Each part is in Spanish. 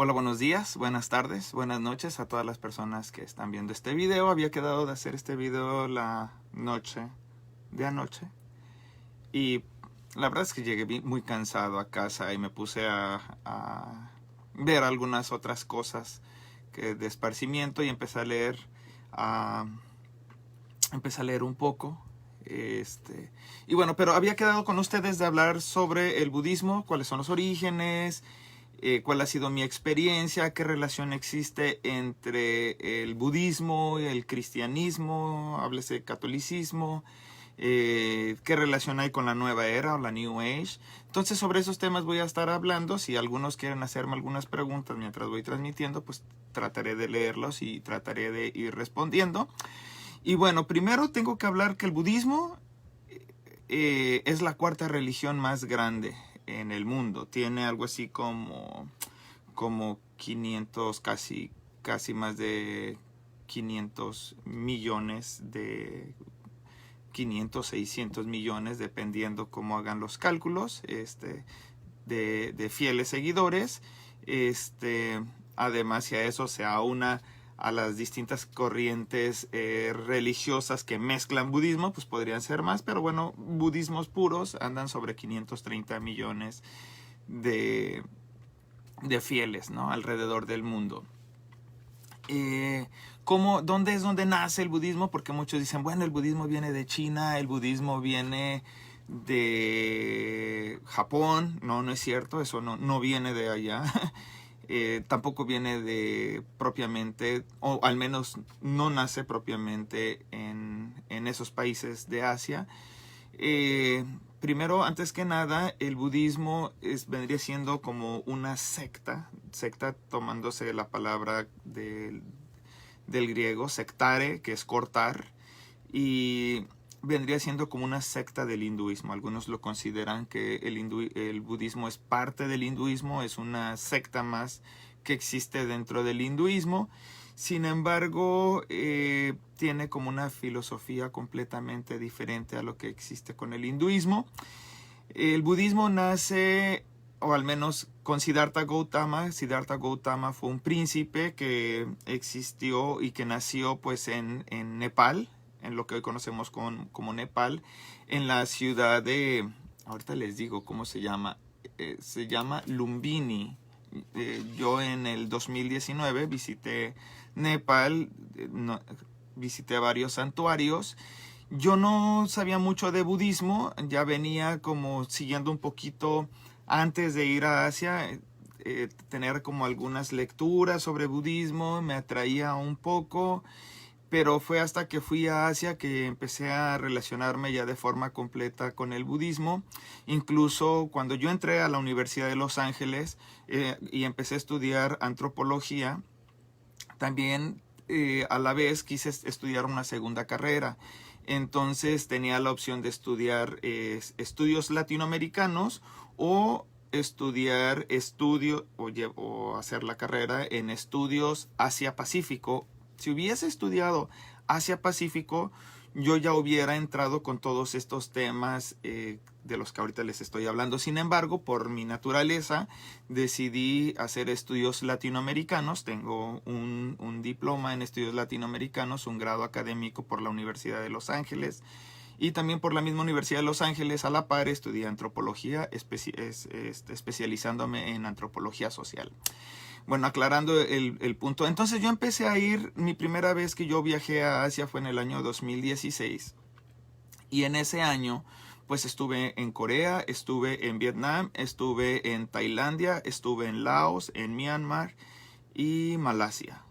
Hola, buenos días, buenas tardes, buenas noches a todas las personas que están viendo este video. Había quedado de hacer este video la noche de anoche y la verdad es que llegué muy cansado a casa y me puse a ver algunas otras cosas de esparcimiento y a, empecé a leer un poco. Y bueno, pero había quedado con ustedes de hablar sobre el budismo, cuáles son los orígenes, cuál ha sido mi experiencia, qué relación existe entre el budismo y el cristianismo, háblese de catolicismo, qué relación hay con la nueva era o la New Age. Entonces sobre esos temas voy a estar hablando. Si algunos quieren hacerme algunas preguntas mientras voy transmitiendo, pues trataré de leerlos y trataré de ir respondiendo. Y bueno, primero tengo que hablar que el budismo es la cuarta religión más grande en el mundo. Tiene algo así como 500, casi más de 500 millones 600 millones, dependiendo cómo hagan los cálculos, de fieles seguidores. Además, si a eso se aúna a las distintas corrientes religiosas que mezclan budismo, pues podrían ser más, pero bueno, budismos puros andan sobre 530 millones de fieles, ¿no? Alrededor del mundo. ¿Dónde es donde nace el budismo? Porque muchos dicen, bueno, el budismo viene de China, el budismo viene de Japón. No, no es cierto, eso no viene de allá. Tampoco viene de propiamente, o al menos no nace propiamente en esos países de Asia. Primero, antes que nada, el budismo vendría siendo como una secta tomándose la palabra del griego, sectare, que es cortar, y vendría siendo como una secta del hinduismo. Algunos lo consideran que el budismo es parte del hinduismo, es una secta más que existe dentro del hinduismo. Sin embargo, tiene como una filosofía completamente diferente a lo que existe con el hinduismo. El budismo nace, o al menos con Siddhartha Gautama. Siddhartha Gautama fue un príncipe que existió y que nació pues en Nepal, en lo que hoy conocemos como Nepal, en la ciudad de, ahorita les digo cómo se llama Lumbini. Yo en el 2019 visité Nepal, visité varios santuarios. Yo no sabía mucho de budismo, ya venía como siguiendo un poquito antes de ir a Asia, tener como algunas lecturas sobre budismo, me atraía un poco, pero fue hasta que fui a Asia que empecé a relacionarme ya de forma completa con el budismo. Incluso cuando yo entré a la Universidad de Los Ángeles y empecé a estudiar antropología, también a la vez quise estudiar una segunda carrera. Entonces tenía la opción de estudiar estudios latinoamericanos o estudiar o hacer la carrera en estudios Asia-Pacífico. Si hubiese estudiado Asia-Pacífico, yo ya hubiera entrado con todos estos temas de los que ahorita les estoy hablando. Sin embargo, por mi naturaleza, decidí hacer estudios latinoamericanos. Tengo un diploma en estudios latinoamericanos, un grado académico por la Universidad de Los Ángeles. Y también por la misma Universidad de Los Ángeles, a la par, estudié antropología, especializándome en antropología social. Bueno, aclarando el punto. Entonces yo empecé a ir, mi primera vez que yo viajé a Asia fue en el año 2016. Y en ese año, pues estuve en Corea, estuve en Vietnam, estuve en Tailandia, estuve en Laos, en Myanmar y Malasia.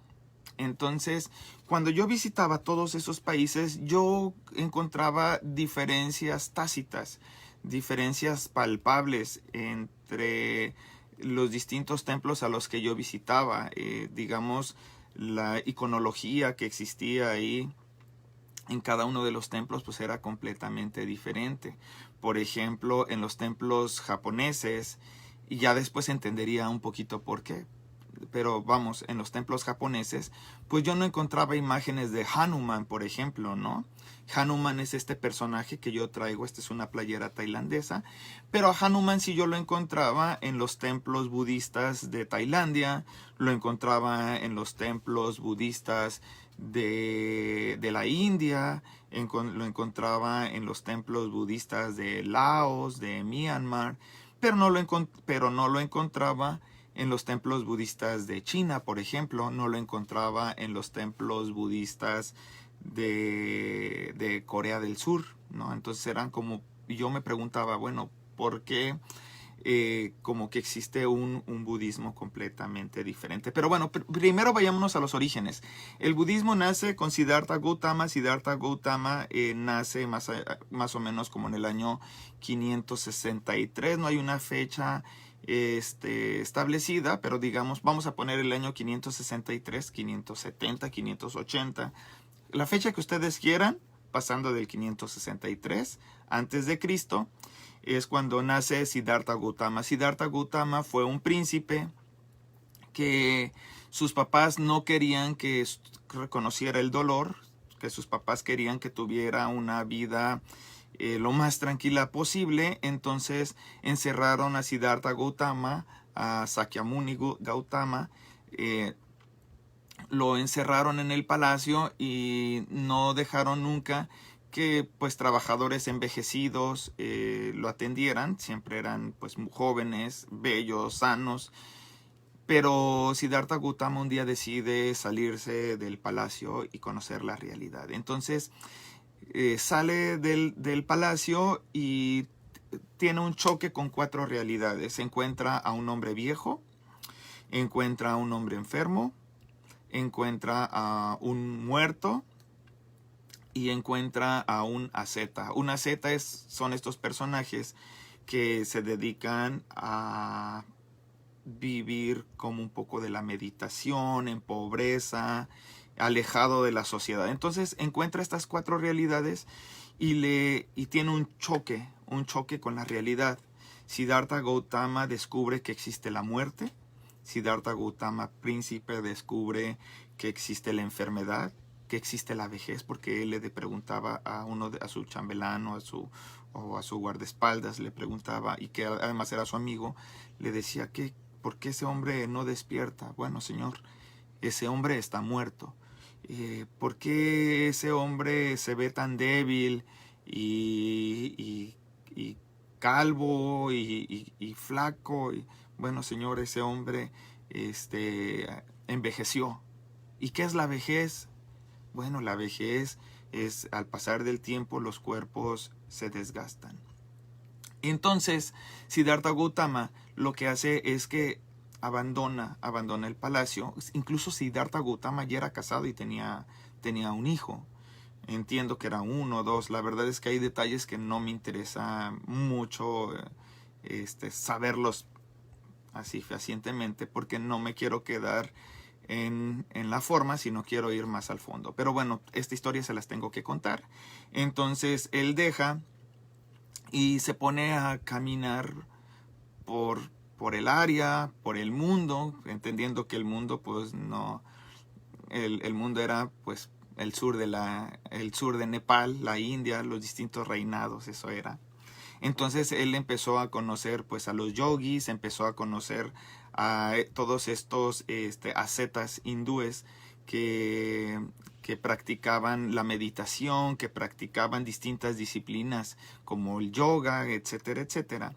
Entonces, cuando yo visitaba todos esos países, yo encontraba diferencias tácitas, diferencias palpables entre los distintos templos a los que yo visitaba. Digamos, la iconología que existía ahí en cada uno de los templos pues era completamente diferente. Por ejemplo, en los templos japoneses, y ya después entendería un poquito por qué. pero vamos, en los templos japoneses, pues yo no encontraba imágenes de Hanuman, por ejemplo, ¿no? Hanuman es este personaje que yo traigo, esta es una playera tailandesa, pero a Hanuman sí yo lo encontraba en los templos budistas de Tailandia, lo encontraba en los templos budistas de la India, lo encontraba en los templos budistas de Laos, de Myanmar, pero no lo encontraba en los templos budistas de China, por ejemplo, no lo encontraba en los templos budistas de Corea del Sur, ¿no? Entonces eran como, yo me preguntaba, bueno, ¿por qué como que existe un budismo completamente diferente? Pero bueno, primero vayámonos a los orígenes. El budismo nace con Siddhartha Gautama. Siddhartha Gautama nace más o menos como en el año 563, no hay una fecha establecida, pero digamos, vamos a poner el año 563, 570, 580, la fecha que ustedes quieran, pasando del 563 antes de Cristo, es cuando nace Siddhartha Gautama. Siddhartha Gautama fue un príncipe que sus papás no querían que reconociera el dolor, que sus papás querían que tuviera una vida lo más tranquila posible. Entonces encerraron a Siddhartha Gautama, a Sakyamuni Gautama, lo encerraron en el palacio y no dejaron nunca que pues trabajadores envejecidos lo atendieran. Siempre eran pues jóvenes, bellos, sanos. Pero Siddhartha Gautama un día decide salirse del palacio y conocer la realidad. Entonces sale del palacio y tiene un choque con 4 realidades. Encuentra a un hombre viejo, encuentra a un hombre enfermo, encuentra a un muerto y encuentra a un asceta. Un asceta son estos personajes que se dedican a vivir como un poco de la meditación, en pobreza, alejado de la sociedad. Entonces encuentra estas 4 realidades y tiene un choque con la realidad. Siddhartha Gautama descubre que existe la muerte. Siddhartha Gautama, príncipe, descubre que existe la enfermedad, que existe la vejez, porque él le preguntaba a su chambelán o a su guardaespaldas, le preguntaba, y que además era su amigo, le decía, ¿por qué ese hombre no despierta? Bueno, señor, ese hombre está muerto. ¿Por qué ese hombre se ve tan débil y calvo y flaco? Bueno, señor, ese hombre envejeció. ¿Y qué es la vejez? Bueno, la vejez es, al pasar del tiempo, los cuerpos se desgastan. Entonces, Siddhartha Gautama lo que hace es que abandona el palacio. Incluso Siddhartha Gautama ya era casado y tenía un hijo. Entiendo que era 1 o 2. La verdad es que hay detalles que no me interesa mucho saberlos así fehacientemente, porque no me quiero quedar en la forma, sino quiero ir más al fondo. Pero bueno, esta historia se las tengo que contar. Entonces él deja y se pone a caminar por el área, por el mundo, entendiendo que el mundo pues no, el mundo era pues el sur de Nepal, la India, los distintos reinados, eso era. Entonces él empezó a conocer pues a los yogis, empezó a conocer a todos estos ascetas hindúes que practicaban la meditación, que practicaban distintas disciplinas como el yoga, etcétera, etcétera.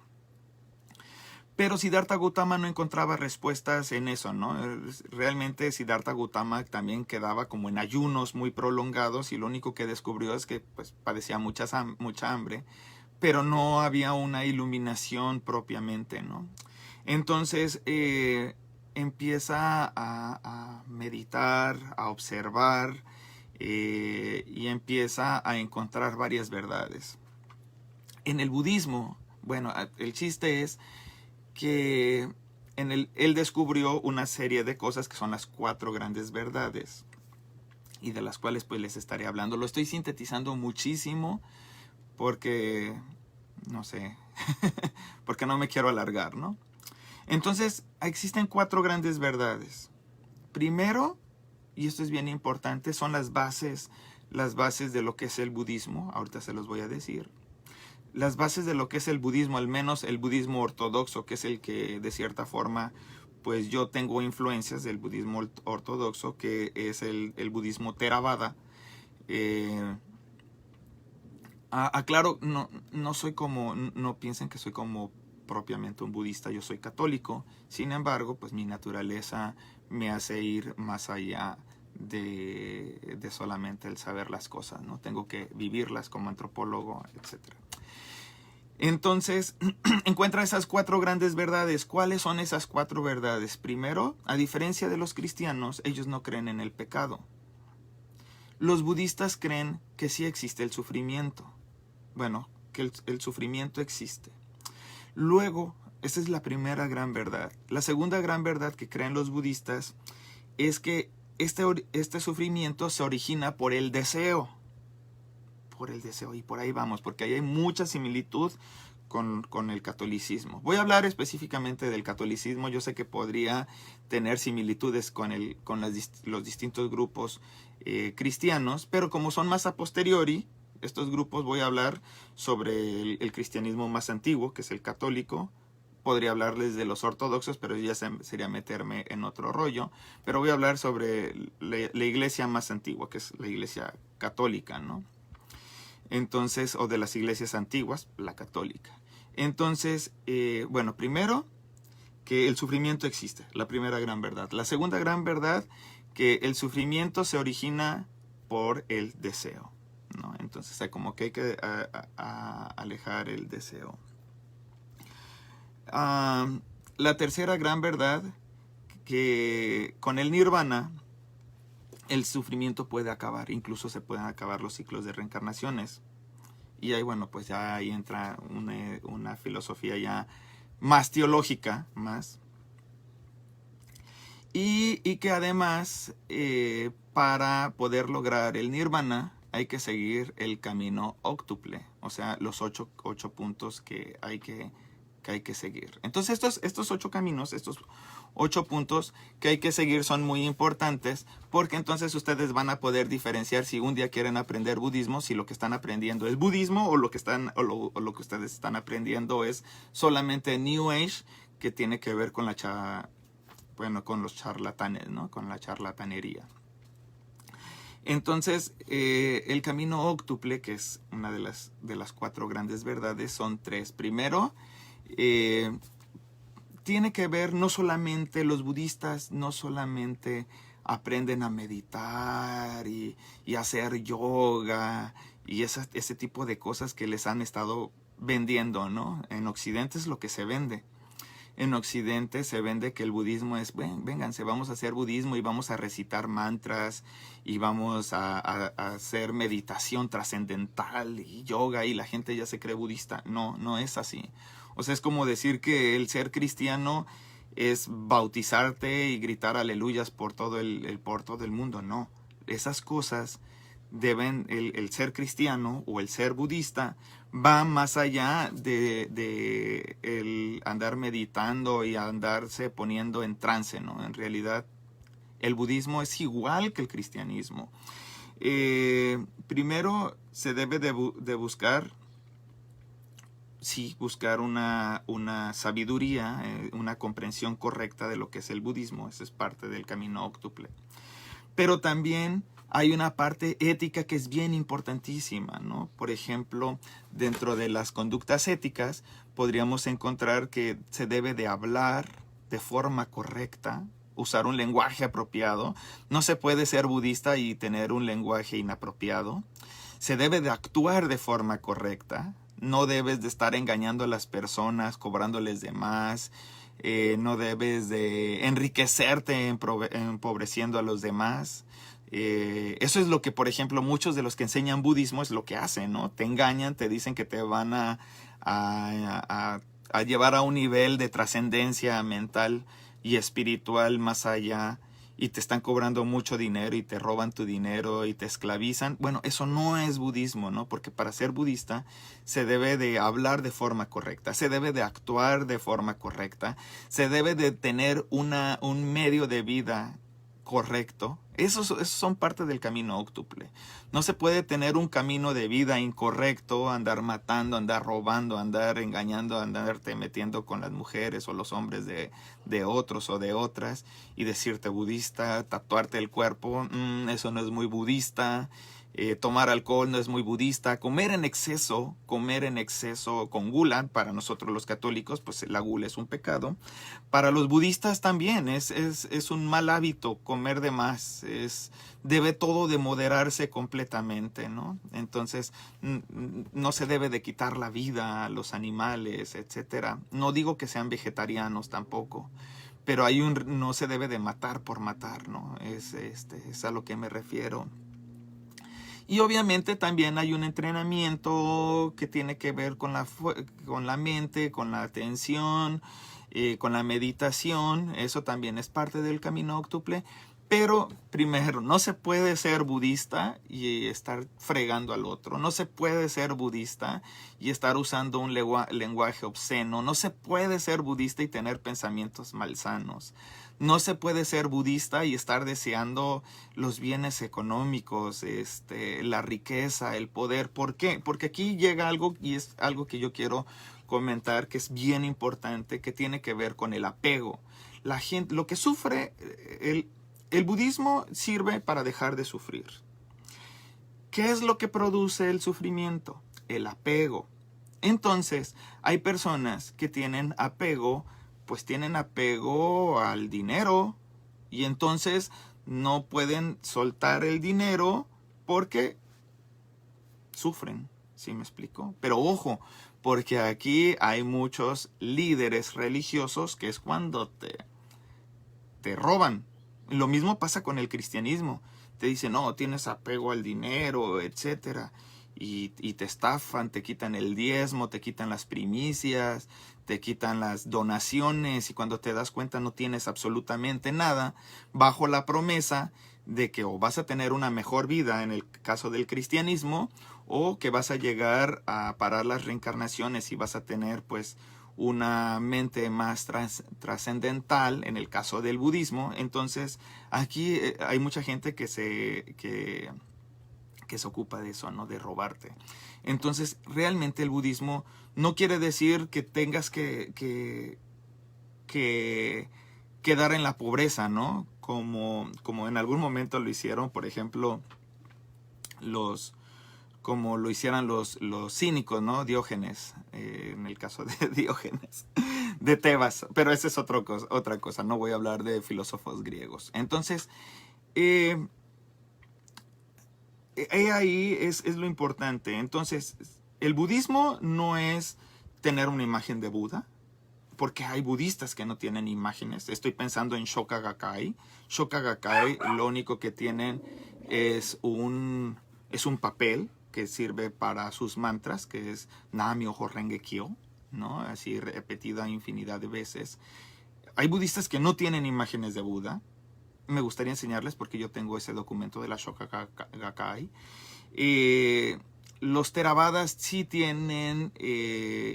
Pero Siddhartha Gautama no encontraba respuestas en eso, ¿no? Realmente Siddhartha Gautama también quedaba como en ayunos muy prolongados y lo único que descubrió es que pues, padecía mucha hambre, pero no había una iluminación propiamente, ¿no? Entonces empieza a meditar, a observar y empieza a encontrar varias verdades. En el budismo, bueno, el chiste es que él descubrió una serie de cosas que son las 4 grandes verdades y de las cuales pues les estaré hablando. Lo estoy sintetizando muchísimo porque, no sé, porque no me quiero alargar, ¿no? Entonces, existen 4 grandes verdades. Primero, y esto es bien importante, son las bases de lo que es el budismo. Ahorita se los voy a decir. Las bases de lo que es el budismo, al menos el budismo ortodoxo, que es el que de cierta forma, pues yo tengo influencias del budismo ortodoxo, que es el budismo Theravada. Aclaro, no soy como, no piensen que soy como propiamente un budista, yo soy católico. Sin embargo, pues mi naturaleza me hace ir más allá de solamente el saber las cosas, ¿no? Tengo que vivirlas como antropólogo, etcétera. Entonces, encuentra esas 4 grandes verdades. ¿Cuáles son esas 4 verdades? Primero, a diferencia de los cristianos, ellos no creen en el pecado. Los budistas creen que sí existe el sufrimiento. Bueno, que el sufrimiento existe. Luego, esa es la primera gran verdad. La segunda gran verdad que creen los budistas es que este sufrimiento se origina por el deseo. Por el deseo, y por ahí vamos, porque ahí hay mucha similitud con el catolicismo. Voy a hablar específicamente del catolicismo. Yo sé que podría tener similitudes con los distintos grupos cristianos, pero como son más a posteriori, estos grupos, voy a hablar sobre el cristianismo más antiguo, que es el católico. Podría hablarles de los ortodoxos, pero ya sería meterme en otro rollo. Pero voy a hablar sobre la iglesia más antigua, que es la iglesia católica, ¿no? Entonces, o de las iglesias antiguas, la católica. Entonces, bueno, primero, que el sufrimiento existe, la primera gran verdad. La segunda gran verdad, que el sufrimiento se origina por el deseo, ¿no? Entonces, como que hay que alejar el deseo. La tercera gran verdad, que con el nirvana, el sufrimiento puede acabar, incluso se pueden acabar los ciclos de reencarnaciones. Y ahí, bueno, pues ya ahí entra una filosofía ya más teológica, más. Y que además, para poder lograr el nirvana, hay que seguir el camino óctuple, o sea, los 8 puntos que hay que seguir. Entonces, estos 8 caminos, estos 8 puntos que hay que seguir son muy importantes, porque entonces ustedes van a poder diferenciar si un día quieren aprender budismo, si lo que están aprendiendo es budismo o lo que ustedes están aprendiendo es solamente New Age, que tiene que ver con con los charlatanes, ¿no? Con la charlatanería. Entonces, el camino óctuple, que es una de las 4 grandes verdades, son 3. Primero, tiene que ver, no solamente los budistas, no solamente aprenden a meditar y hacer yoga y ese tipo de cosas que les han estado vendiendo, ¿no? En Occidente es lo que se vende. En Occidente se vende que el budismo es, vénganse, vamos a hacer budismo y vamos a recitar mantras y vamos a hacer meditación trascendental y yoga y la gente ya se cree budista. No es así. O sea, es como decir que el ser cristiano es bautizarte y gritar aleluyas por todo el mundo. No, esas cosas deben, el ser cristiano o el ser budista va más allá de el andar meditando y andarse poniendo en trance, ¿no? En realidad, el budismo es igual que el cristianismo. Primero se debe de buscar una sabiduría, una comprensión correcta de lo que es el budismo. Eso es parte del camino óctuple. Pero también hay una parte ética que es bien importantísima, ¿no? Por ejemplo, dentro de las conductas éticas podríamos encontrar que se debe de hablar de forma correcta, usar un lenguaje apropiado. No se puede ser budista y tener un lenguaje inapropiado. Se debe de actuar de forma correcta. No debes de estar engañando a las personas, cobrándoles de más. No debes de enriquecerte empobreciendo a los demás. Eso es lo que, por ejemplo, muchos de los que enseñan budismo es lo que hacen, ¿no? Te engañan, te dicen que te van a llevar a un nivel de trascendencia mental y espiritual más allá. y te están cobrando mucho dinero y te roban tu dinero y te esclavizan. Bueno, eso no es budismo, ¿no? Porque para ser budista se debe de hablar de forma correcta, se debe de actuar de forma correcta, se debe de tener un medio de vida correcto. Esos son parte del camino óctuple. No se puede tener un camino de vida incorrecto, andar matando, andar robando, andar engañando, andarte metiendo con las mujeres o los hombres de otros o de otras y decirte budista, tatuarte el cuerpo, eso no es muy budista. Tomar alcohol no es muy budista. Comer en exceso con gula, para nosotros los católicos, pues la gula es un pecado. Para los budistas también es un mal hábito comer de más. Debe todo de moderarse completamente, ¿no? Entonces no se debe de quitar la vida a los animales, etcétera. No digo que sean vegetarianos tampoco, pero no se debe de matar por matar, ¿no? Es a lo que me refiero. Y obviamente también hay un entrenamiento que tiene que ver con la mente, con la atención, con la meditación. Eso también es parte del camino óctuple. Pero primero, no se puede ser budista y estar fregando al otro. No se puede ser budista y estar usando un lenguaje obsceno. No se puede ser budista y tener pensamientos malsanos. No se puede ser budista y estar deseando los bienes económicos, la riqueza, el poder. ¿Por qué? Porque aquí llega algo, y es algo que yo quiero comentar, que es bien importante, que tiene que ver con el apego. La gente, lo que sufre, el budismo sirve para dejar de sufrir. ¿Qué es lo que produce el sufrimiento? El apego. Entonces, hay personas que tienen apego, pues tienen apego al dinero, y entonces no pueden soltar el dinero porque sufren, ¿sí me explico? Pero ojo, porque aquí hay muchos líderes religiosos que es cuando te roban. Lo mismo pasa con el cristianismo. Te dicen, no, tienes apego al dinero, etcétera. Y te estafan, te quitan el diezmo, te quitan las primicias, te quitan las donaciones, y cuando te das cuenta no tienes absolutamente nada, bajo la promesa de que o vas a tener una mejor vida en el caso del cristianismo, o que vas a llegar a parar las reencarnaciones y vas a tener pues una mente más trascendental en el caso del budismo. Entonces aquí hay mucha gente que se ocupa de eso, ¿no? De robarte. Entonces realmente el budismo no quiere decir que tengas que quedar en la pobreza, ¿no? Como en algún momento lo hicieron, por ejemplo, como lo hicieran los cínicos, ¿no? Diógenes, en el caso de Diógenes, de Tebas. Pero esa es otra cosa, no voy a hablar de filósofos griegos. Entonces, ahí es lo importante. Entonces, el budismo no es tener una imagen de Buda, porque hay budistas que no tienen imágenes. Estoy pensando en Shoka Gakkai. Shoka Gakkai lo único que tienen es un papel que sirve para sus mantras, que es Nam-myoho Renge Kyo, ¿no? Así repetida infinidad de veces. Hay budistas que no tienen imágenes de Buda. Me gustaría enseñarles porque yo tengo ese documento de la Shoka Gakkai. Los Theravadas sí tienen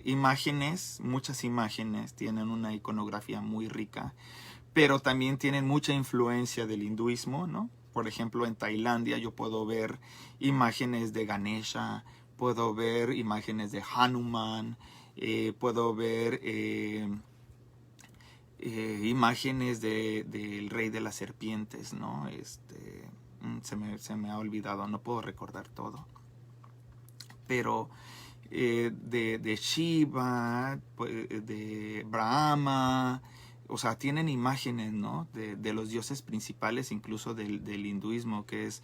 imágenes, muchas imágenes, tienen una iconografía muy rica, pero también tienen mucha influencia del hinduismo, ¿no? Por ejemplo, en Tailandia yo puedo ver imágenes de Ganesha, puedo ver imágenes de Hanuman, puedo ver imágenes del rey de las serpientes, ¿no? Se me ha olvidado, no puedo recordar todo. Pero de Shiva, de Brahma, o sea, tienen imágenes, ¿no? De los dioses principales, incluso del hinduismo, que es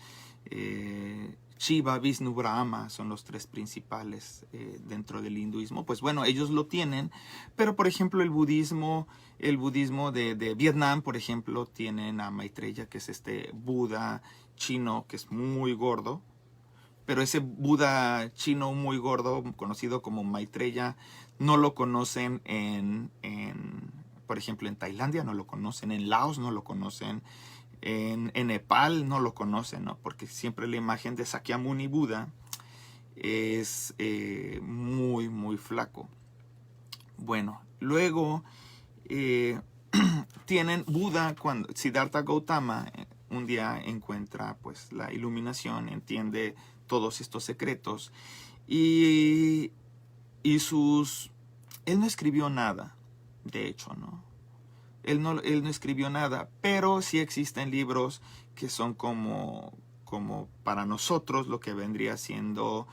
Shiva, Vishnu, Brahma, son los tres principales dentro del hinduismo. Pues bueno, ellos lo tienen, pero por ejemplo el budismo de Vietnam, por ejemplo, tienen a Maitreya, que es este Buda chino, que es muy gordo. Pero ese Buda chino muy gordo, conocido como Maitreya, no lo conocen por ejemplo, en Tailandia no lo conocen, en Laos no lo conocen, En Nepal no lo conocen, ¿no? Porque siempre la imagen de Sakyamuni Buda es muy, muy flaco. Bueno, luego tienen Buda, cuando Siddhartha Gautama un día encuentra pues la iluminación, entiende todos estos secretos y él no escribió nada, de hecho, ¿no? Él no escribió nada, pero sí existen libros que son como para nosotros lo que vendría siendo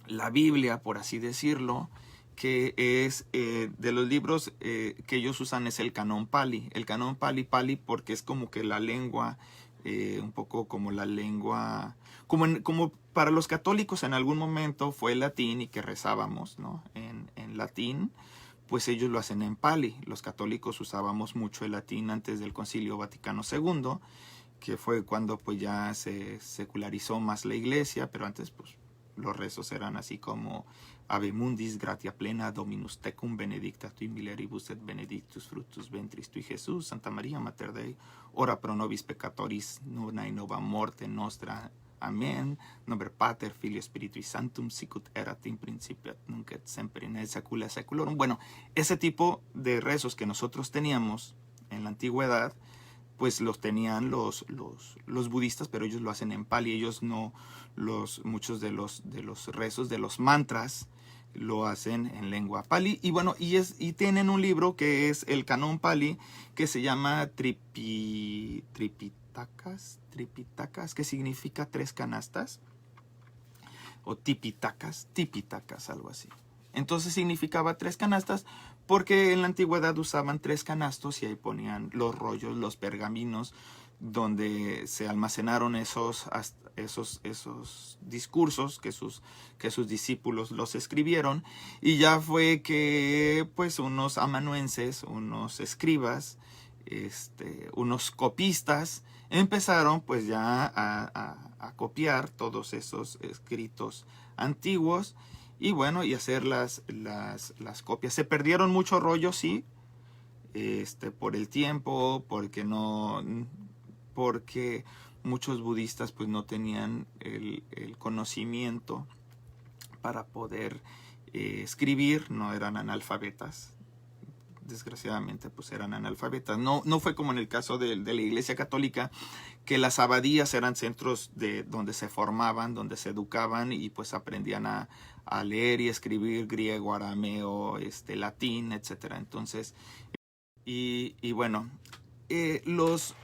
la Biblia, por así decirlo, que es de los libros que ellos usan es el Canon Pali. El Canon Pali porque es como que la lengua, un poco como la lengua, como para los católicos en algún momento fue el latín y que rezábamos, ¿no? En latín, pues ellos lo hacen en Pali. Los católicos usábamos mucho el latín antes del Concilio Vaticano II, que fue cuando pues ya se secularizó más la iglesia, pero antes pues los rezos eran así como Ave Mundis, gratia plena, Dominus tecum, benedicta tui mulieribus et benedictus fructus ventris tui, Jesús. Santa María Mater Dei, ora pro nobis pecatoris, nunc et nova morte nostra. Amén. Nomen Pater, Filio, Spiritui Sanctum, sicut erat in principio, et nunc et semper in saecula saeculorum. Bueno, ese tipo de rezos que nosotros teníamos en la antigüedad, pues los tenían los budistas, pero ellos lo hacen en Pali. Ellos no, muchos de los rezos, de los mantras, lo hacen en lengua Pali. Y bueno, y tienen un libro que es el Canon Pali, que se llama Tripitakas, que significa 3 canastas, o tipitakas, algo así. Entonces significaba 3 canastas, porque en la antigüedad usaban 3 canastos y ahí ponían los rollos, los pergaminos, donde se almacenaron esos discursos que sus discípulos los escribieron. Y ya fue que pues unos amanuenses, unos escribas, unos copistas, empezaron pues ya a copiar todos esos escritos antiguos. Y bueno, y hacer las copias. Se perdieron muchos rollos, sí, por el tiempo, porque muchos budistas pues no tenían el conocimiento para poder escribir, no eran analfabetas. Desgraciadamente pues eran analfabetas. No fue como en el caso de la Iglesia Católica, que las abadías eran centros donde se formaban, donde se educaban y pues aprendían a leer y escribir griego, arameo, latín, etc. Entonces, y bueno, los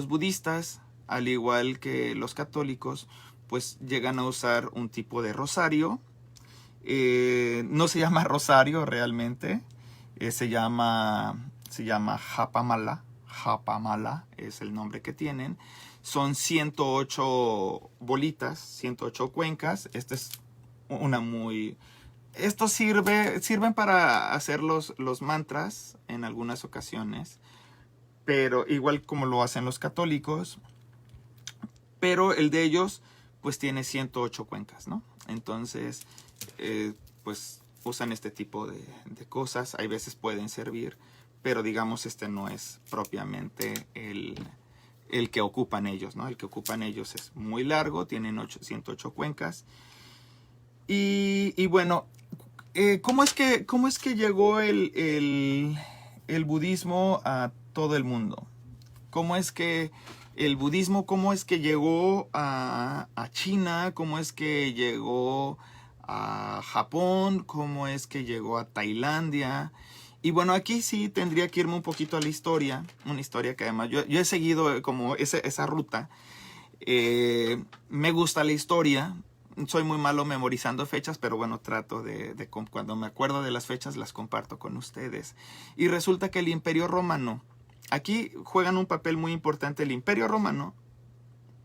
budistas, al igual que los católicos, pues llegan a usar un tipo de rosario. No se llama rosario realmente, se llama japamala. Japamala es el nombre que tienen. Son 108 bolitas, 108 cuencas. Esta es una muy... Esto sirven para hacer los mantras en algunas ocasiones, pero igual como lo hacen los católicos, pero el de ellos pues tiene 108 cuencas, ¿no? Entonces, pues usan este tipo de cosas. Hay veces pueden servir, pero digamos no es propiamente el que ocupan ellos, ¿no? El que ocupan ellos es muy largo, tienen 108 cuencas. Y bueno, ¿cómo es que llegó el budismo a todo el mundo? ¿Cómo es que el budismo, llegó a China? ¿Cómo es que llegó a Japón? ¿Cómo es que llegó a Tailandia? Y bueno, aquí sí tendría que irme un poquito a la historia, una historia que además yo he seguido como esa ruta. Me gusta la historia, soy muy malo memorizando fechas, pero bueno, trato de cuando me acuerdo de las fechas las comparto con ustedes. Y resulta que el Imperio Romano, aquí juegan un papel muy importante el Imperio Romano,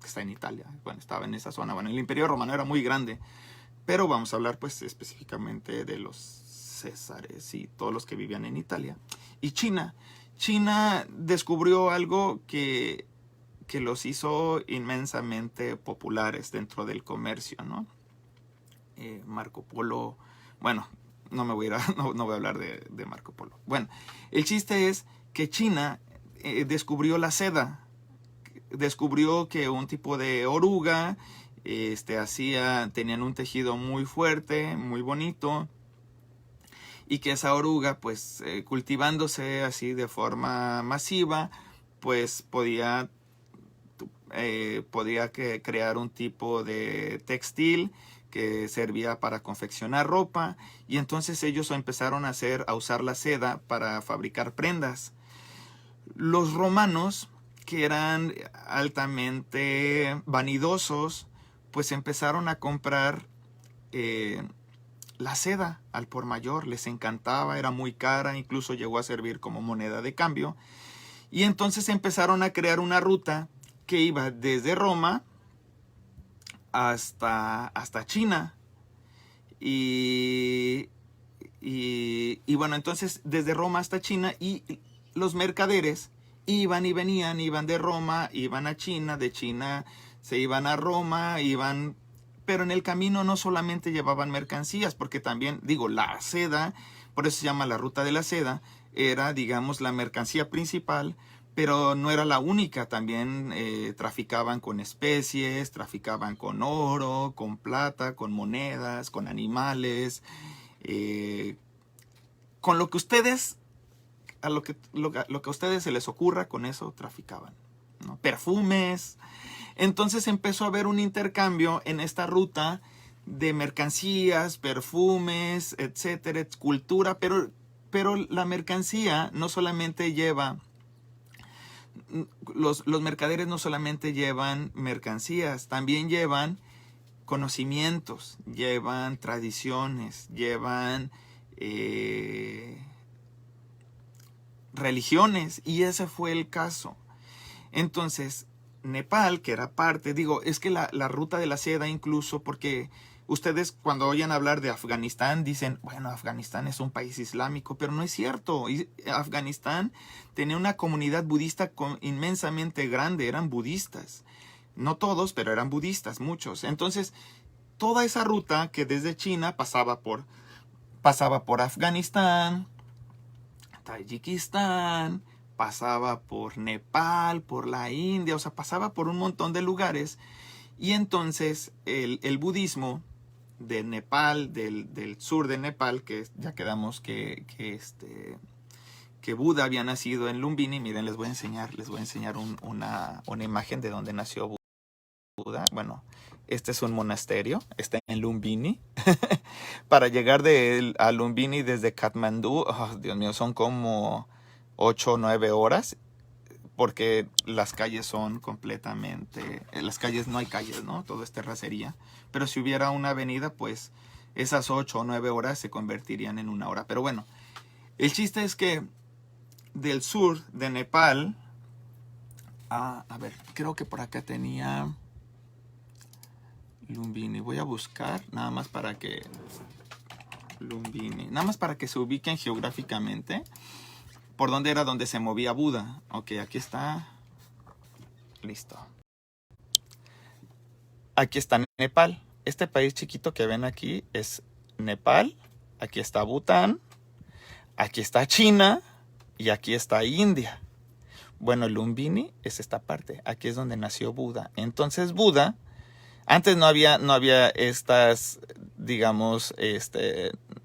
que está en Italia, bueno, estaba en esa zona. Bueno, el Imperio Romano era muy grande, pero vamos a hablar pues específicamente de los Césares y todos los que vivían en Italia. Y China descubrió algo que los hizo inmensamente populares dentro del comercio, ¿no? Marco Polo, bueno, no voy a hablar de Marco Polo. Bueno, el chiste es que China descubrió la seda. Descubrió que un tipo de oruga tenían un tejido muy fuerte, muy bonito, y que esa oruga, pues cultivándose así de forma masiva, pues podía crear un tipo de textil que servía para confeccionar ropa, y entonces ellos empezaron a usar la seda para fabricar prendas. Los romanos, que eran altamente vanidosos, pues empezaron a comprar la seda al por mayor. Les encantaba, era muy cara, incluso llegó a servir como moneda de cambio. Y entonces empezaron a crear una ruta que iba desde Roma hasta China. Y bueno, entonces desde Roma hasta China, y los mercaderes iban y venían, iban de Roma, iban a China, de China se iban a Roma, pero en el camino no solamente llevaban mercancías, porque también, la seda, por eso se llama la ruta de la seda, era, digamos, la mercancía principal, pero no era la única. También traficaban con especies, traficaban con oro, con plata, con monedas, con animales, con lo que a lo que a ustedes se les ocurra, con eso traficaban, ¿no? Perfumes. Entonces empezó a haber un intercambio en esta ruta de mercancías, perfumes, etcétera, cultura, pero la mercancía no solamente lleva, los mercaderes no solamente llevan mercancías, también llevan conocimientos, llevan tradiciones, llevan religiones, y ese fue el caso. Entonces, Nepal, que era parte, es que la ruta de la seda, incluso, porque ustedes cuando oyen hablar de Afganistán dicen, bueno, Afganistán es un país islámico, pero no es cierto. Afganistán tenía una comunidad budista inmensamente grande, eran budistas. No todos, pero eran budistas, muchos. Entonces, toda esa ruta que desde China pasaba por Afganistán, Tayikistán, pasaba por Nepal, por la India, o sea, pasaba por un montón de lugares. Y entonces el budismo de Nepal, del sur de Nepal, que ya quedamos que Buda había nacido en Lumbini. Miren, les voy a enseñar una imagen de donde nació Buda. Bueno, este es un monasterio, está en Lumbini. Para llegar a Lumbini desde Katmandú, Dios mío, son como 8 o 9 horas, porque las calles son completamente, las calles no hay calles, ¿no? Todo es terracería. Pero si hubiera una avenida, pues esas 8 o 9 horas se convertirían en 1 hora. Pero bueno, el chiste es que del sur de Nepal, a ver, creo que por acá tenía Lumbini. Voy a buscar nada más para que se ubiquen geográficamente por dónde era donde se movía Buda. Ok, aquí está. Listo. Aquí está Nepal. Este país chiquito que ven aquí es Nepal. Aquí está Bután. Aquí está China. Y aquí está India. Bueno, Lumbini es esta parte. Aquí es donde nació Buda. Entonces Buda, antes no había estas, digamos,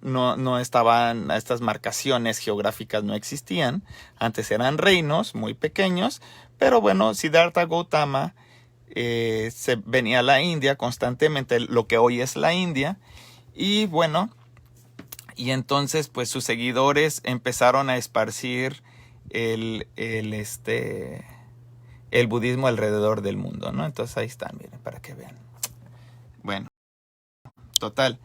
no estaban, estas marcaciones geográficas no existían. Antes eran reinos muy pequeños, pero bueno, Siddhartha Gautama se venía a la India constantemente, lo que hoy es la India, y bueno, y entonces pues sus seguidores empezaron a esparcir el budismo alrededor del mundo, ¿no? Entonces ahí están, miren, para que vean. Bueno, total.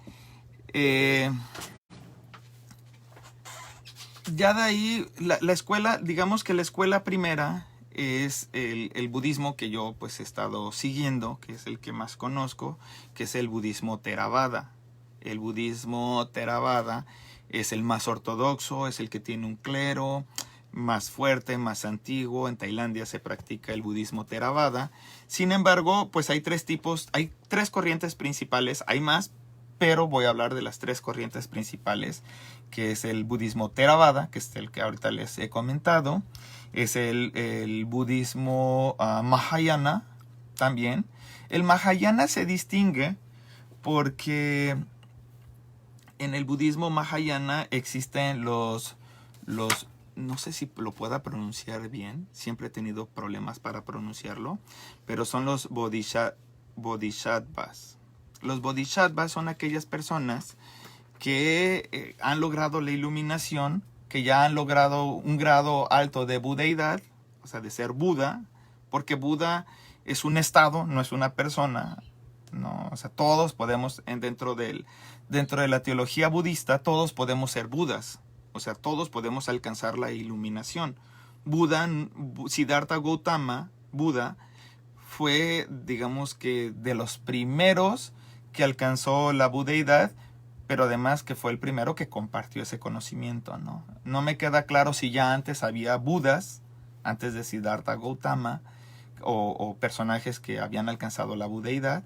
Ya de ahí, la escuela, digamos que la escuela primera es el budismo que yo pues he estado siguiendo, que es el que más conozco, que es el budismo Theravada. El budismo Theravada es el más ortodoxo, es el que tiene un clero más fuerte, más antiguo. En Tailandia se practica el budismo Theravada. Sin embargo, pues hay 3 tipos, hay 3 corrientes principales, hay más, pero voy a hablar de las tres corrientes principales, que es el budismo Theravada, que es el que ahorita les he comentado, es el budismo Mahayana también. El Mahayana se distingue porque en el budismo Mahayana existen no sé si lo pueda pronunciar bien, siempre he tenido problemas para pronunciarlo, pero son los bodhisattvas. Los bodhisattvas son aquellas personas que han logrado la iluminación, que ya han logrado un grado alto de budeidad, o sea, de ser Buda, porque Buda es un estado, no es una persona, ¿no? O sea, todos podemos, dentro de la teología budista, todos podemos ser Budas, o sea, todos podemos alcanzar la iluminación. Siddhartha Gautama, Buda, fue, digamos que, de los primeros que alcanzó la budeidad, pero además que fue el primero que compartió ese conocimiento, ¿no? No me queda claro si ya antes había Budas, antes de Siddhartha Gautama, o personajes que habían alcanzado la budeidad,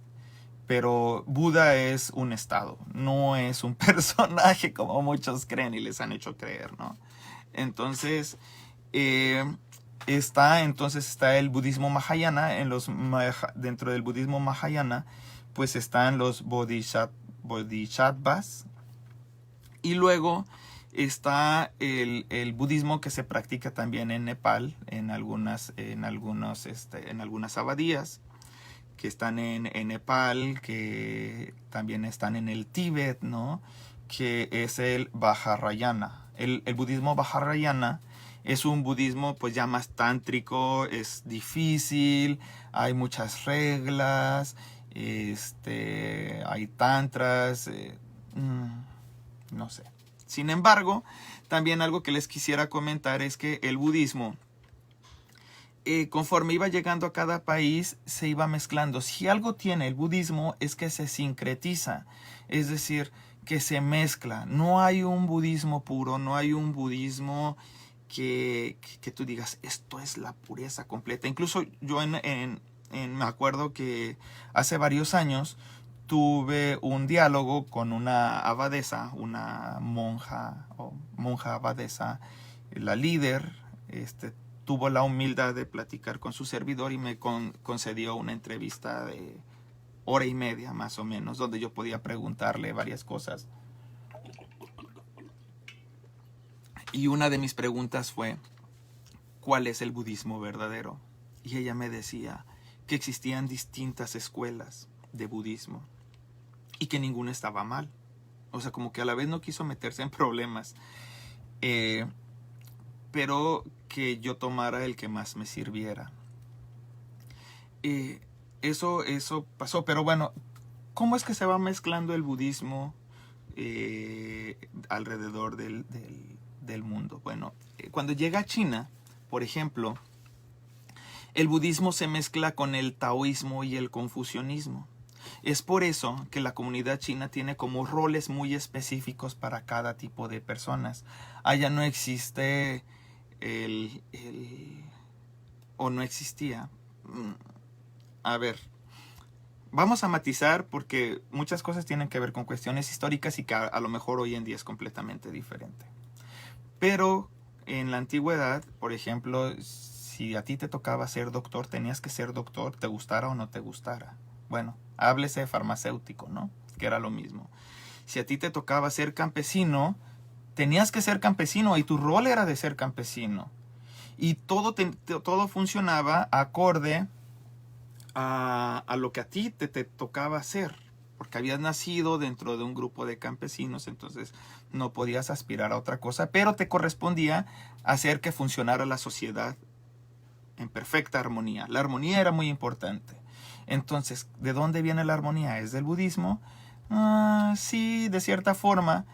pero Buda es un estado, no es un personaje como muchos creen y les han hecho creer, ¿no? Entonces, está el budismo Mahayana. Dentro del budismo Mahayana, pues están los bodhisattvas, y luego está el budismo que se practica también en Nepal, en algunas abadías que están en Nepal, que también están en el Tíbet, ¿no? Que es el Vajrayana. El budismo Vajrayana es un budismo pues ya más tántrico, es difícil, hay muchas reglas, hay tantras, no sé. Sin embargo, también algo que les quisiera comentar es que el budismo, conforme iba llegando a cada país, se iba mezclando. Si algo tiene el budismo es que se sincretiza, es decir, que se mezcla. No hay un budismo puro, no hay un budismo que tú digas, esto es la pureza completa. Incluso yo me acuerdo que hace varios años tuve un diálogo con una abadesa, una monja abadesa, la líder, tuvo la humildad de platicar con su servidor y me concedió una entrevista de hora y media más o menos, donde yo podía preguntarle varias cosas. Y una de mis preguntas fue, ¿cuál es el budismo verdadero? Y ella me decía que existían distintas escuelas de budismo y que ninguna estaba mal. O sea, como que a la vez no quiso meterse en problemas, pero que yo tomara el que más me sirviera. Eso pasó, pero bueno, ¿cómo es que se va mezclando el budismo alrededor del mundo? Bueno, cuando llega a China, por ejemplo, el budismo se mezcla con el taoísmo y el confucianismo. Es por eso que la comunidad china tiene como roles muy específicos para cada tipo de personas. Allá no existe o no existía. A ver, vamos a matizar porque muchas cosas tienen que ver con cuestiones históricas y que a lo mejor hoy en día es completamente diferente. Pero en la antigüedad, por ejemplo, si a ti te tocaba ser doctor, tenías que ser doctor, te gustara o no te gustara. Bueno, háblese farmacéutico, ¿no? Que era lo mismo. Si a ti te tocaba ser campesino, tenías que ser campesino y tu rol era de ser campesino. Y todo funcionaba acorde a lo que a ti te tocaba hacer. Porque habías nacido dentro de un grupo de campesinos, entonces no podías aspirar a otra cosa, pero te correspondía hacer que funcionara la sociedad en perfecta armonía. La armonía era muy importante. Entonces, ¿de dónde viene la armonía? ¿Es del budismo? Sí, de cierta forma,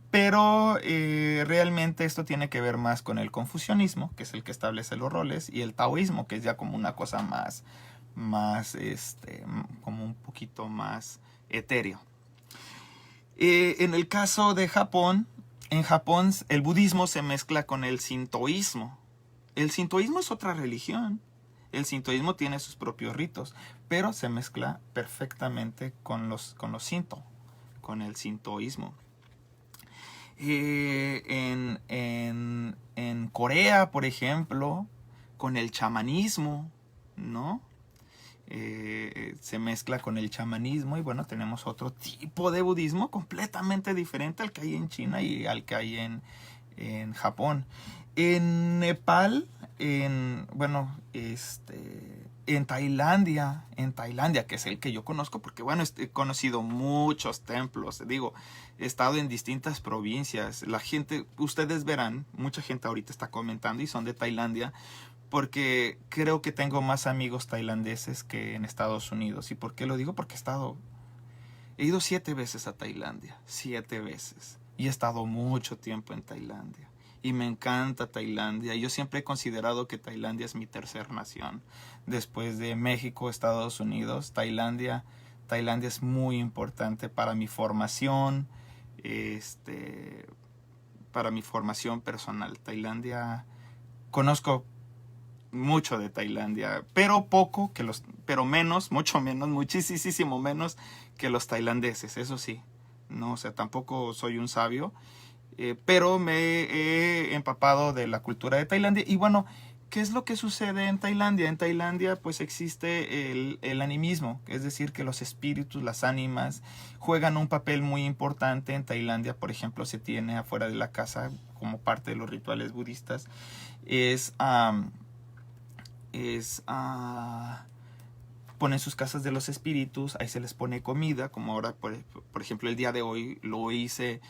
pero realmente esto tiene que ver más con el confucianismo, que es el que establece los roles, y el taoísmo, que es ya como una cosa más como un poquito más etéreo. En el caso de Japón, en Japón el budismo se mezcla con el sintoísmo. El sintoísmo es otra religión. El sintoísmo tiene sus propios ritos, pero se mezcla perfectamente con los con el sintoísmo. En Corea, por ejemplo, con el chamanismo, ¿no? Se mezcla con el chamanismo y bueno, tenemos otro tipo de budismo completamente diferente al que hay en China y al que hay en Japón. En Nepal, en Tailandia, que es el que yo conozco, porque bueno, he conocido muchos templos, digo, he estado en distintas provincias, la gente, ustedes verán, mucha gente ahorita está comentando y son de Tailandia, porque creo que tengo más amigos tailandeses que en Estados Unidos. ¿Y por qué lo digo? Porque he ido 7 veces a Tailandia, 7 veces, y he estado mucho tiempo en Tailandia. Y me encanta Tailandia. Yo siempre he considerado que Tailandia es mi tercera nación. Después de México, Estados Unidos, Tailandia es muy importante para mi formación, para mi formación personal. Tailandia, conozco mucho de Tailandia, pero mucho menos, muchísimo menos que los tailandeses, eso sí. No, o sea, tampoco soy un sabio. Pero me he empapado de la cultura de Tailandia. Y bueno, ¿qué es lo que sucede en Tailandia? En Tailandia pues existe el animismo, es decir, que los espíritus, las ánimas, juegan un papel muy importante. En Tailandia, por ejemplo, se tiene afuera de la casa, como parte de los rituales budistas, ponen sus casas de los espíritus, ahí se les pone comida, como ahora, por ejemplo, el día de hoy lo hice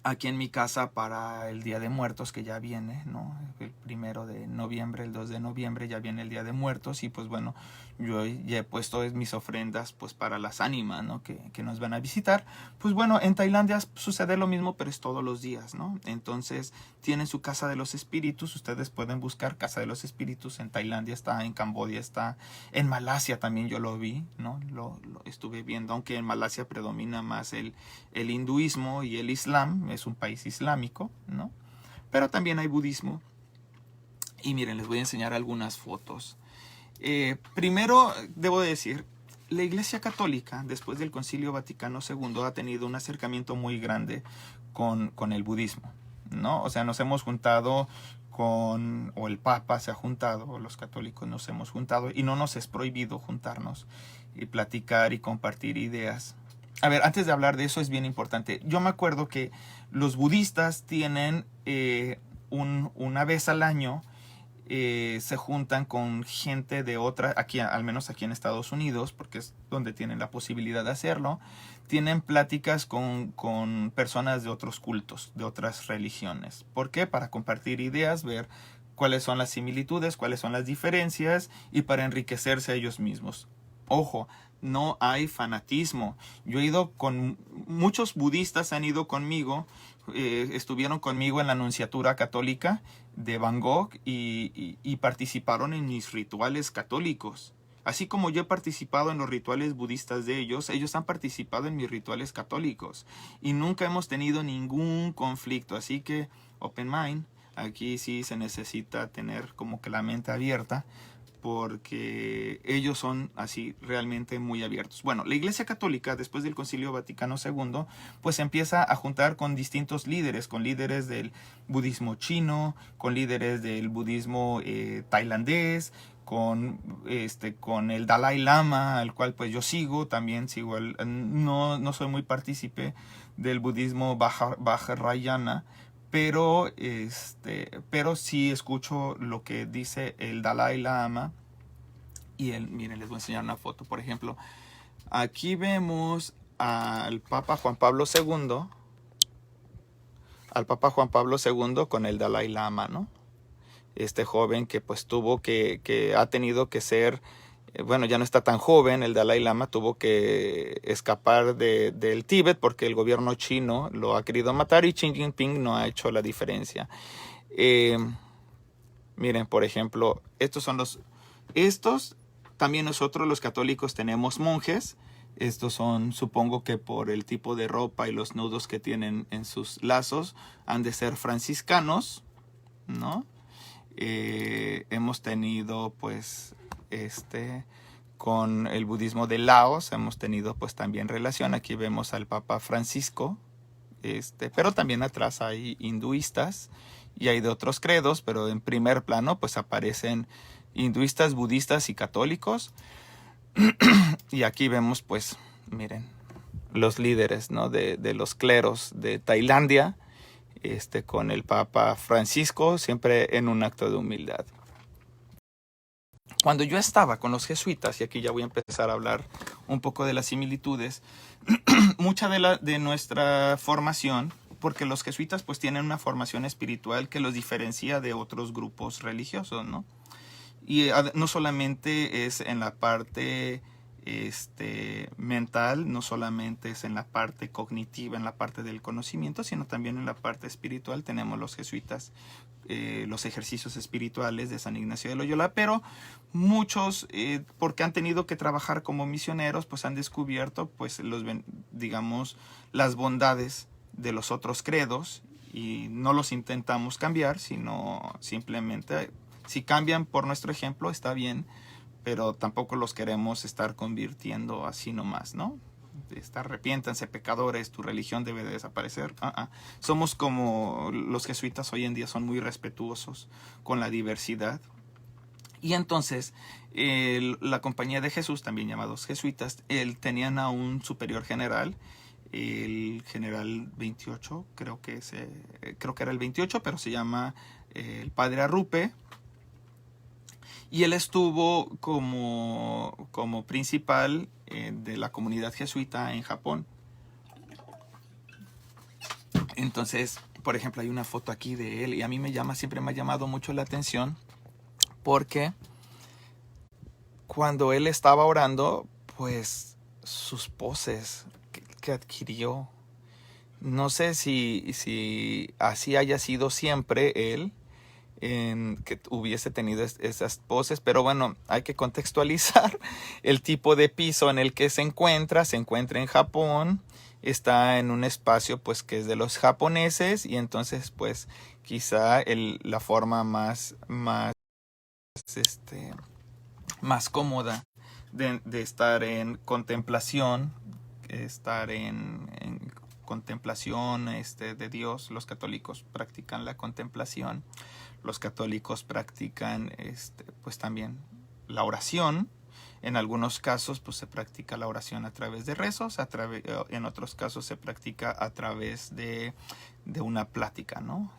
aquí en mi casa para el Día de Muertos que ya viene, ¿no? El 1 de noviembre, el 2 de noviembre ya viene el Día de Muertos y pues bueno, yo ya he puesto mis ofrendas pues para las ánimas, ¿no? Que nos van a visitar. Pues bueno, en Tailandia sucede lo mismo, pero es todos los días, ¿no? Entonces tienen su Casa de los Espíritus, ustedes pueden buscar Casa de los Espíritus, en Tailandia está, en Camboya está, en Malasia también yo lo vi, ¿no? Lo estuve viendo, aunque en Malasia predomina más el hinduismo y el islam, es un país islámico, ¿no? Pero también hay budismo. Y miren, les voy a enseñar algunas fotos. Primero, debo decir, la Iglesia Católica, después del Concilio Vaticano II, ha tenido un acercamiento muy grande con el budismo, ¿no? O sea, nos hemos juntado o el Papa se ha juntado, o los católicos nos hemos juntado, y no nos es prohibido juntarnos y platicar y compartir ideas. A ver, antes de hablar de eso es bien importante. Yo me acuerdo que los budistas tienen una vez al año, se juntan con gente de otra, aquí, al menos aquí en Estados Unidos, porque es donde tienen la posibilidad de hacerlo, tienen pláticas con personas de otros cultos, de otras religiones. ¿Por qué? Para compartir ideas, ver cuáles son las similitudes, cuáles son las diferencias y para enriquecerse a ellos mismos. Ojo, no hay fanatismo. Yo he ido con muchos budistas, han ido conmigo, estuvieron conmigo en la Nunciatura Católica de Bangkok y participaron en mis rituales católicos. Así como yo he participado en los rituales budistas de ellos han participado en mis rituales católicos. Y nunca hemos tenido ningún conflicto. Así que, open mind, aquí sí se necesita tener como que la mente abierta, porque ellos son así realmente muy abiertos. Bueno, la Iglesia Católica, después del Concilio Vaticano II, pues empieza a juntar con distintos líderes, con líderes del budismo chino, con líderes del budismo tailandés, con el Dalai Lama, al cual pues yo también sigo, no soy muy partícipe del budismo Vajrayana, pero sí escucho lo que dice el Dalai Lama. Y miren, les voy a enseñar una foto. Por ejemplo, aquí vemos al Papa Juan Pablo II. Al Papa Juan Pablo II con el Dalai Lama, ¿no? Este joven que pues que ha tenido que ser, bueno, ya no está tan joven, el Dalai Lama tuvo que escapar del Tíbet porque el gobierno chino lo ha querido matar y Xi Jinping no ha hecho la diferencia. Miren, por ejemplo, estos también nosotros los católicos tenemos monjes. Estos son, supongo que por el tipo de ropa y los nudos que tienen en sus lazos, han de ser franciscanos, ¿no? Hemos tenido pues con el budismo de Laos hemos tenido pues también relación. Aquí vemos al Papa Francisco, pero también atrás hay hinduistas y hay de otros credos, pero en primer plano pues aparecen hinduistas, budistas y católicos. Y aquí vemos pues, miren, los líderes, ¿no? de los cleros de Tailandia, con el Papa Francisco, siempre en un acto de humildad. Cuando yo estaba con los jesuitas, y aquí ya voy a empezar a hablar un poco de las similitudes, mucha de nuestra formación, porque los jesuitas pues tienen una formación espiritual que los diferencia de otros grupos religiosos, ¿no? Y no solamente es en la parte mental, no solamente es en la parte cognitiva, en la parte del conocimiento, sino también en la parte espiritual. Tenemos los jesuitas, los ejercicios espirituales de San Ignacio de Loyola, pero muchos, porque han tenido que trabajar como misioneros, pues han descubierto, pues digamos, las bondades de los otros credos, y no los intentamos cambiar, sino simplemente, si cambian por nuestro ejemplo, está bien, pero tampoco los queremos estar convirtiendo así nomás, ¿no? Arrepiéntanse, pecadores, tu religión debe de desaparecer. Somos como los jesuitas hoy en día, son muy respetuosos con la diversidad. Y entonces la Compañía de Jesús, también llamados jesuitas, tenían a un superior general, el general 28, creo que era el 28, pero se llama el padre Arrupe. Y él estuvo como principal de la comunidad jesuita en Japón. Entonces, por ejemplo, hay una foto aquí de él y a mí siempre me ha llamado mucho la atención, porque cuando él estaba orando, pues sus poses que adquirió, no sé si así haya sido siempre él, que hubiese tenido esas poses, pero bueno, hay que contextualizar el tipo de piso en el que se encuentra en Japón, está en un espacio pues que es de los japoneses, y entonces pues quizá la forma más cómoda de estar en contemplación, contemplación de Dios. Los católicos practican la contemplación. Los católicos practican pues también la oración. En algunos casos pues se practica la oración a través de rezos, en otros casos se practica a través de una plática, ¿no?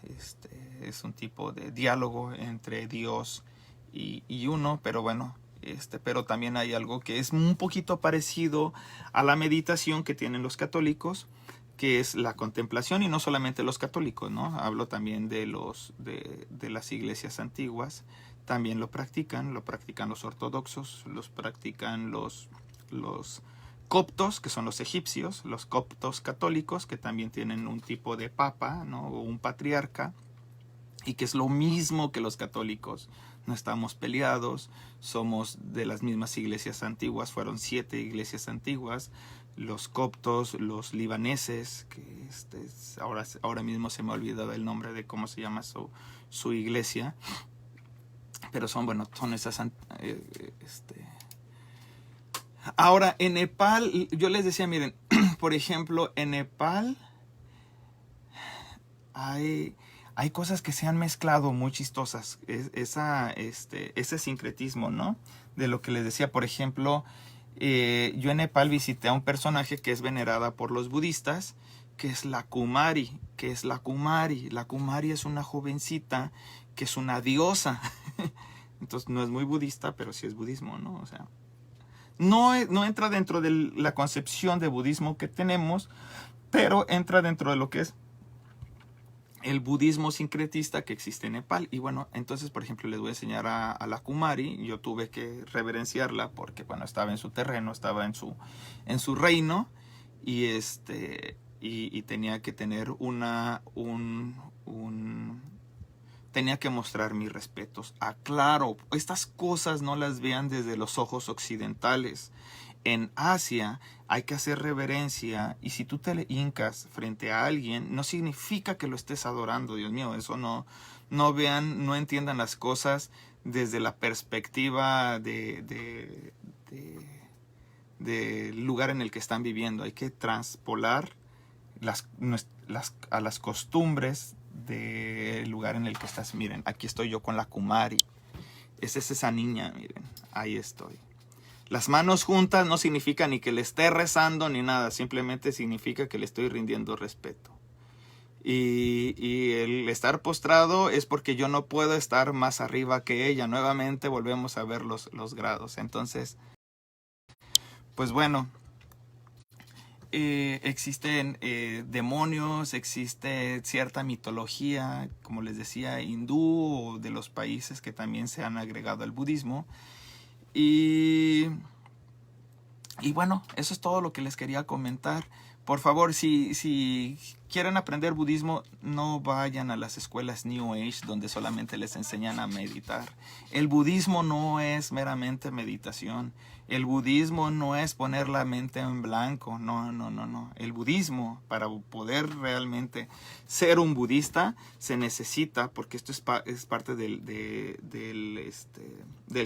Es un tipo de diálogo entre Dios y uno, pero bueno, pero también hay algo que es un poquito parecido a la meditación que tienen los católicos, que es la contemplación, y no solamente los católicos, ¿no? Hablo también de las iglesias antiguas, también lo practican los ortodoxos, los practican los coptos, que son los egipcios, los coptos católicos, que también tienen un tipo de papa, ¿no? O un patriarca, y que es lo mismo que los católicos. No estamos peleados, somos de las mismas iglesias antiguas, fueron 7 iglesias antiguas, los coptos, los libaneses, que ahora mismo se me ha olvidado el nombre de cómo se llama su iglesia, pero son esas. Ahora, en Nepal, yo les decía, miren, por ejemplo, en Nepal hay cosas que se han mezclado muy chistosas, ese sincretismo, ¿no? De lo que les decía, por ejemplo, yo en Nepal visité a un personaje que es venerada por los budistas, que es la Kumari. La Kumari es una jovencita que es una diosa. Entonces no es muy budista, pero sí es budismo, ¿no? O sea, no entra dentro de la concepción de budismo que tenemos, pero entra dentro de lo que es el budismo sincretista que existe en Nepal. Y bueno, entonces, por ejemplo, les voy a enseñar a la Kumari. Yo tuve que reverenciarla porque, bueno, estaba en su terreno, estaba en su reino, y tenía que tener tenía que mostrar mis respetos. Aclaro, estas cosas no las vean desde los ojos occidentales. En Asia hay que hacer reverencia, y si tú te hincas frente a alguien, no significa que lo estés adorando. Dios mío, eso no entiendan las cosas desde la perspectiva de del lugar en el que están viviendo. Hay que transpolar a las costumbres del lugar en el que estás. Miren, aquí estoy yo con la Kumari. Esa es esa niña, miren, ahí estoy. Las manos juntas no significa ni que le esté rezando ni nada, simplemente significa que le estoy rindiendo respeto. Y el estar postrado es porque yo no puedo estar más arriba que ella. Nuevamente volvemos a ver los grados. Entonces, pues bueno, existen demonios, existe cierta mitología, como les decía, hindú o de los países que también se han agregado al budismo. Y bueno, eso es todo lo que les quería comentar. Por favor, si quieren aprender budismo, no vayan a las escuelas New Age donde solamente les enseñan a meditar. El budismo no es meramente meditación. El budismo no es poner la mente en blanco. No. El budismo, para poder realmente ser un budista, se necesita, porque esto es parte del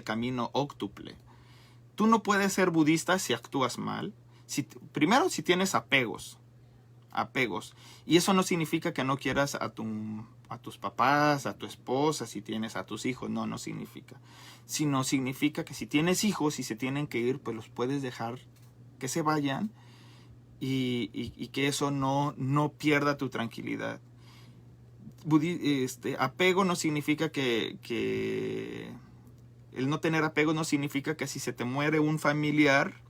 camino óctuple. Tú no puedes ser budista si actúas mal. Primero, si tienes apegos. Y eso no significa que no quieras a tus papás, a tu esposa, si tienes a tus hijos. No significa. Sino significa que si tienes hijos y se tienen que ir, pues los puedes dejar que se vayan y que eso no pierda tu tranquilidad. Apego no significa que el no tener apego no significa que si se te muere un familiar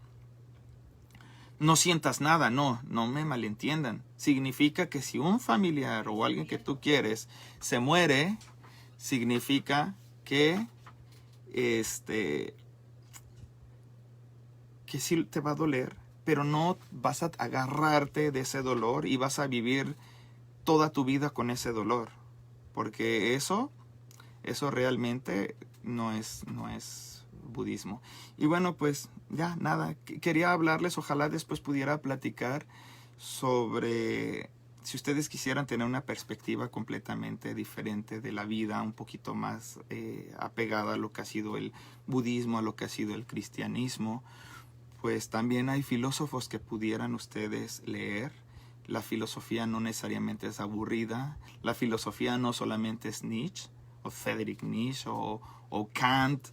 no sientas nada. No me malentiendan. Significa que si un familiar o alguien que tú quieres se muere, significa que sí te va a doler, pero no vas a agarrarte de ese dolor y vas a vivir toda tu vida con ese dolor, porque eso realmente no es budismo. Y bueno, pues ya nada, quería hablarles, ojalá después pudiera platicar sobre si ustedes quisieran tener una perspectiva completamente diferente de la vida, un poquito más apegada a lo que ha sido el budismo, a lo que ha sido el cristianismo, pues también hay filósofos que pudieran ustedes leer. La filosofía no necesariamente es aburrida. La filosofía no solamente es Nietzsche, o Friedrich Nietzsche, o Kant,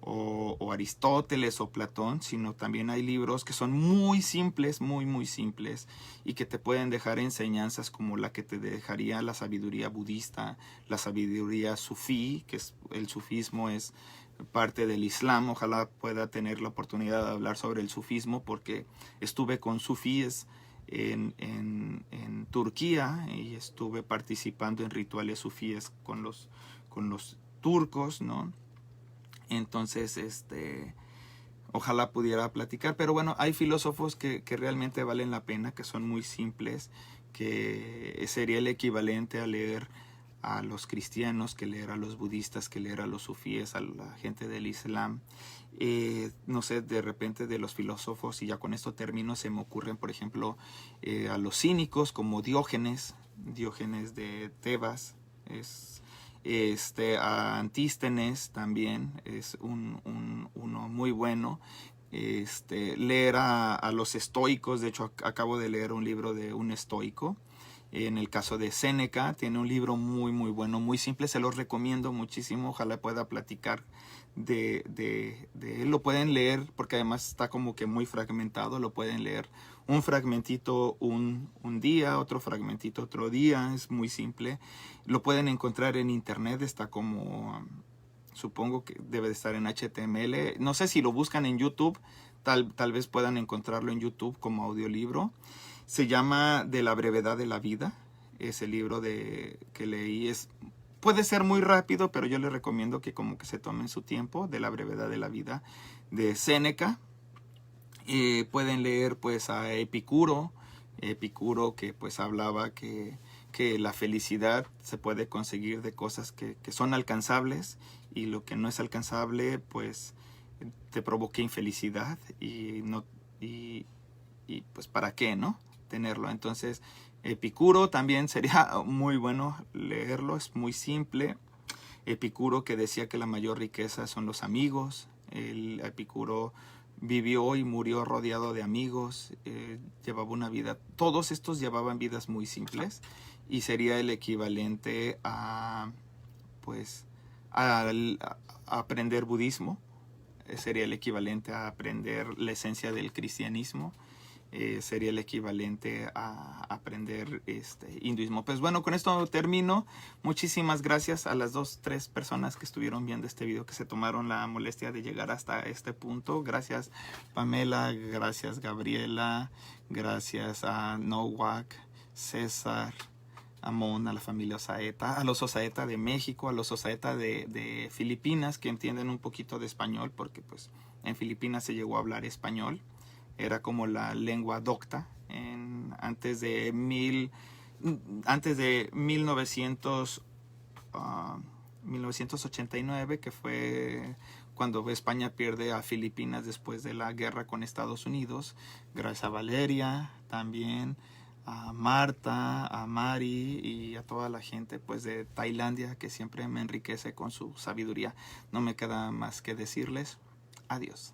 o Aristóteles o Platón, sino también hay libros que son muy simples, muy simples, y que te pueden dejar enseñanzas como la que te dejaría la sabiduría budista, la sabiduría sufí, que el sufismo es parte del Islam. Ojalá pueda tener la oportunidad de hablar sobre el sufismo, porque estuve con sufíes en Turquía y estuve participando en rituales sufíes con los turcos, ¿no? Entonces, ojalá pudiera platicar. Pero bueno, hay filósofos que realmente valen la pena, que son muy simples, que sería el equivalente a leer a los cristianos, que leer a los budistas, que leer a los sufíes, a la gente del Islam. No sé, de repente de los filósofos, y ya con esto termino, se me ocurren, por ejemplo, a los cínicos como Diógenes de Tebas, a Antístenes también es uno muy bueno. Leer a los estoicos. De hecho, acabo de leer un libro de un estoico. En el caso de Séneca, tiene un libro muy bueno, muy simple, se los recomiendo muchísimo. Ojalá pueda platicar de él. Lo pueden leer porque además está como que muy fragmentado. Lo pueden leer un fragmentito un día, otro fragmentito otro día. Es muy simple. Lo pueden encontrar en internet. Está como, supongo que debe de estar en HTML. No sé si lo buscan en YouTube. Tal vez puedan encontrarlo en YouTube como audiolibro. Se llama De la brevedad de la vida. Ese libro que leí puede ser muy rápido, pero yo les recomiendo que como que se tomen su tiempo. De la brevedad de la vida, de Séneca. Pueden leer pues a Epicuro que pues hablaba que la felicidad se puede conseguir de cosas que son alcanzables, y lo que no es alcanzable pues te provoca infelicidad, y pues para qué, ¿no? Tenerlo. Entonces, Epicuro también sería muy bueno leerlo, es muy simple. Epicuro, que decía que la mayor riqueza son los amigos. El Epicuro vivió y murió rodeado de amigos, llevaba una vida, todos estos llevaban vidas muy simples y sería el equivalente a, pues, a aprender budismo, sería el equivalente a aprender la esencia del cristianismo, sería el equivalente a aprender hinduismo. Pues bueno, con esto termino. Muchísimas gracias a las 3 personas que estuvieron viendo este video, que se tomaron la molestia de llegar hasta este punto. Gracias Pamela, gracias Gabriela, gracias a Nowak, César, Amon, a la familia Osaeta, a los Osaeta de México, a los Osaeta de Filipinas, que entienden un poquito de español, porque pues en Filipinas se llegó a hablar español. Era como la lengua docta antes de 1989, que fue cuando España pierde a Filipinas después de la guerra con Estados Unidos. Gracias a Valeria también, a Marta, a Mari y a toda la gente pues de Tailandia, que siempre me enriquece con su sabiduría. No me queda más que decirles adiós.